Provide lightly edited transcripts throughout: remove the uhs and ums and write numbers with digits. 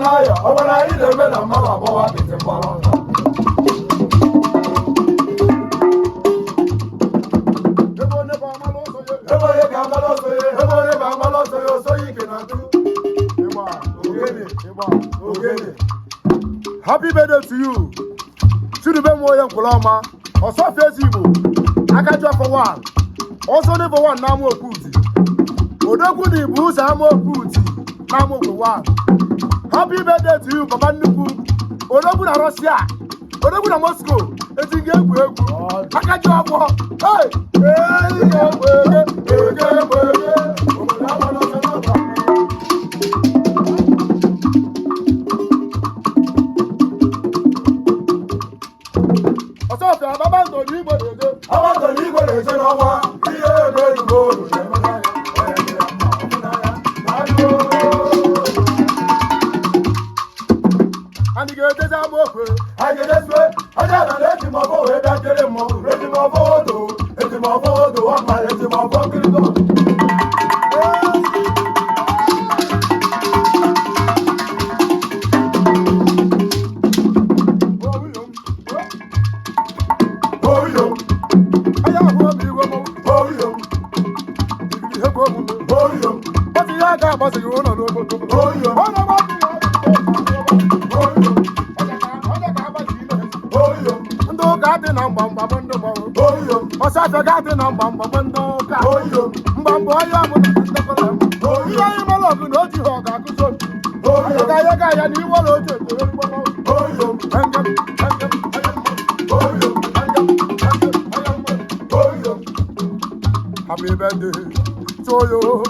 n'aya ọ gwara anyị na-eme na mmadụ agbawa apịtị mkpọrọ ọzọ Happy birthday to you. Chidube Moye Nkuloma. Also face Igbo. Akajo for one. Also never one Namo Kuti. Odogudi Busa Amo Kuti. Namo one. Happy birthday to you, Papa Nuku. Odoguna Russia. Odoguna Moscow. Etingegu. Akajo for. Hey! Happy birthday to you.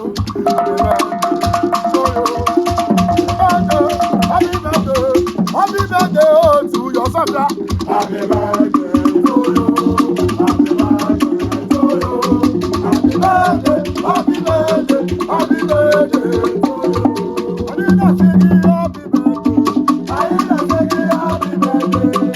Happy birthday to yourself. Happy birthday to you. Happy birthday to you. Happy birthday. Happy birthday to you. I did not say happy birthday. I did not say happy birthday.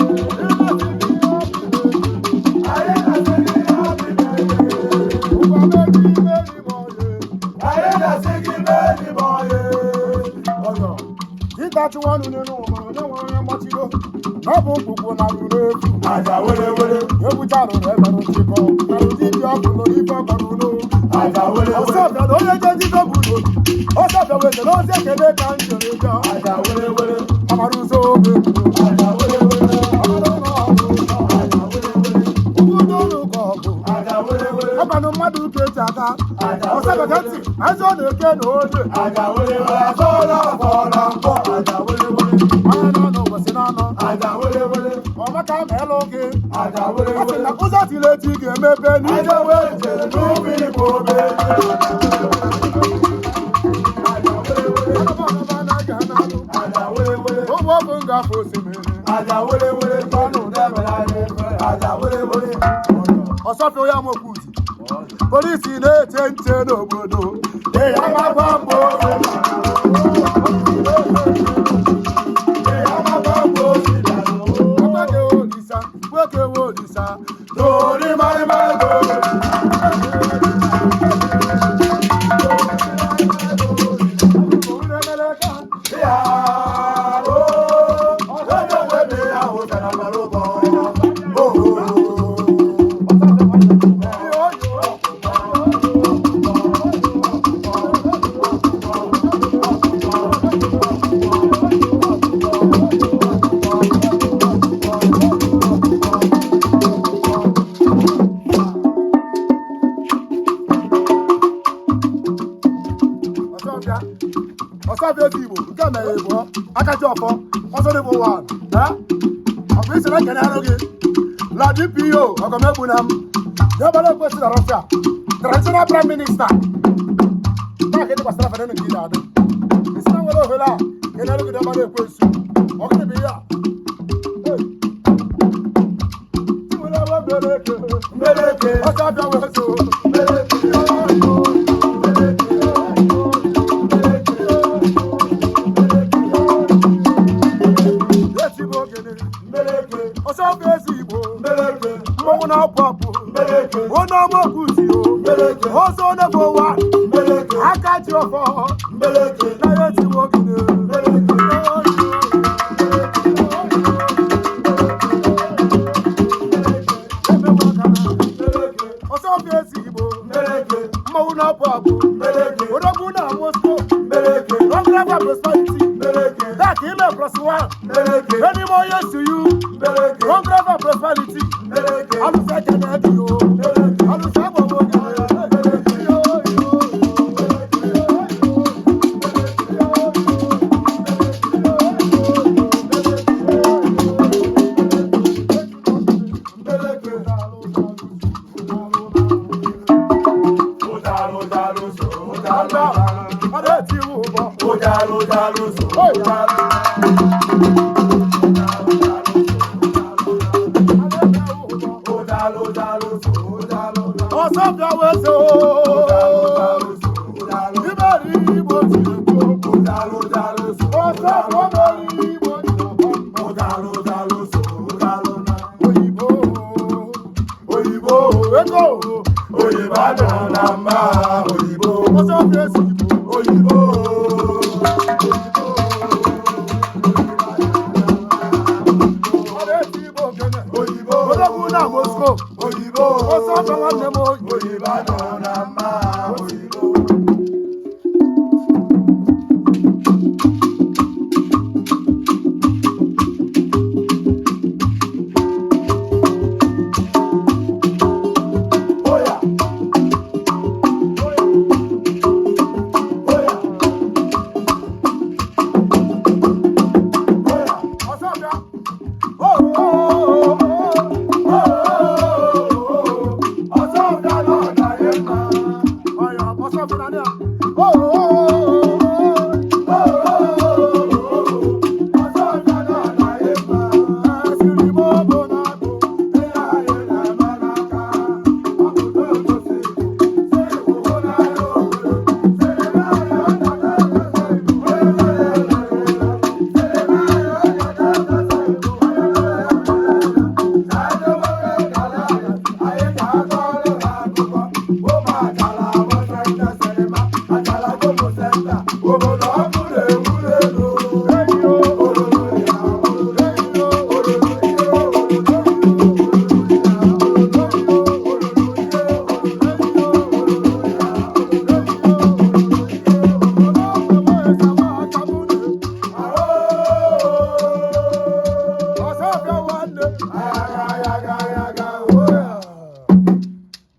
That one in the room, no one much you know. No book will not do. As I will, you child of heaven, people. I will give you up to the Baruno. As I will, also, the only judge is a good. Also, the way the Lord said, they can't do it. As I will, Amaruso. As I will, Police in a tent, no, they are my bamboo. La DPO, Traditional Prime Minister. I got you for prosperity. That email plus one. Any more years to you. One grave of prosperity. I'm second at you. I'm second at you.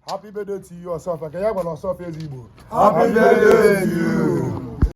Happy birthday to you, Osofa. Happy birthday to you.